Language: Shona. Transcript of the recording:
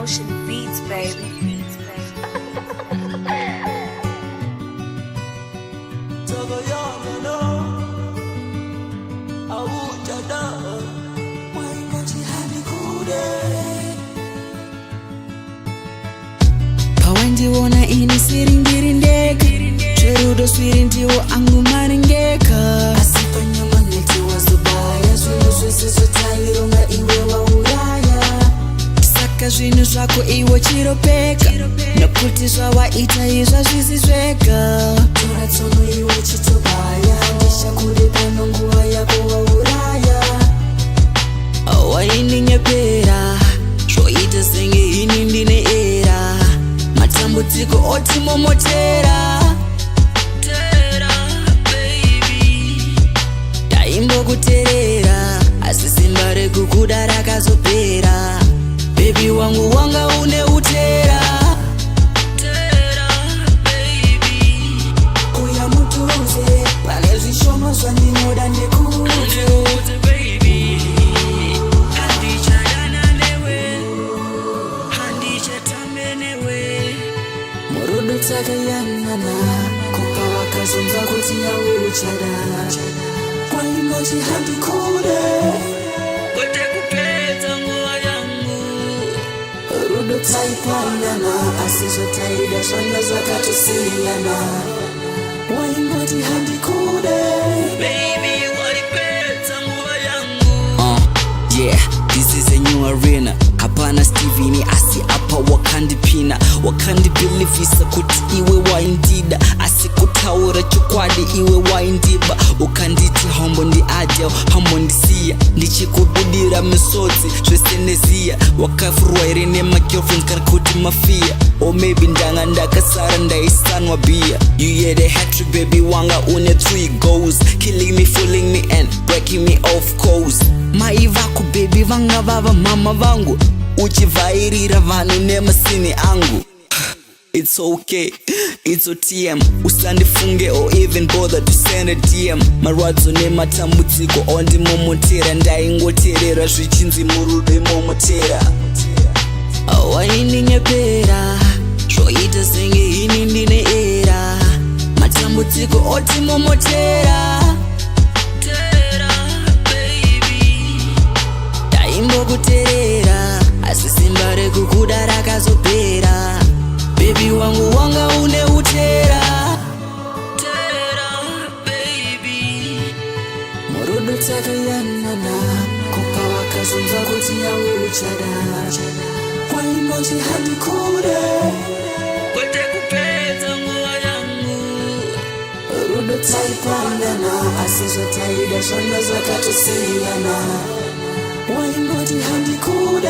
Motion Beats, baby. Pawandiwona ini siringirindeka cherudo swirindiwo angu maringeka asipanyamangetiwa zubaya zvinhu zvese zvotairunga iwe wauraya saka zvinhu zvako iwe chiropeka nokuti zvawaita izva zvisi zvega tora tsono iwe chitobaya ndichakude pano nguva yako wauraya waininyephera zvoita senge ini ndine era matambudziko otimomotera taimbokuteerera asi simba rekukuda rakazopera bebi wangu wanga une utera uya mutuze pane zvishomo zvandinoda ndekuudze murudo takayangana kupa wakazonza kuti yawe uchada kwaingoti handikude kwete kupedza nguva yangu rudo taipangana asi zvotaida zvanga zvakatosiyana waingoti handikude baby walipedza nguva yangu yeah, this is a new arena hapana Steveni asi apa wakandipina wakandibhilivhisa kuti iwe waindida asi kutaura chokwadi iwe waindiba ukanditi hambondiadya hambondisiya ndichikubudira misodzi zvese neziya wakafurwa here nemagirlfriends kana kuti mafiya or maybe ndanga ndakasara ndaisanwa bia you had a hat-trick baby wanga une 3 goals killing me fooling me and breaking me off course mai vako baby vanga vava mama vangu uchivhairira vanhu nemasini angu it's okay, it's OTM usandifunge or even bother to send a DM marwadzo nematambudziko ondimomotera ndaingoteerera zvichinzi murudo imomotera waininyephera zvoita senge ini ndine era matambudziko otimomotera taimbokuteerera asi simba rekukuda rakazopera bebi wangu wanga une utera murudo takayangana kupa wakazonza kuti yawe uchada kwaingoti handikude kwete kupedza nguva yangu rudo taipangana asi zvotaida zvanga zvakatosiyana waingoti handikude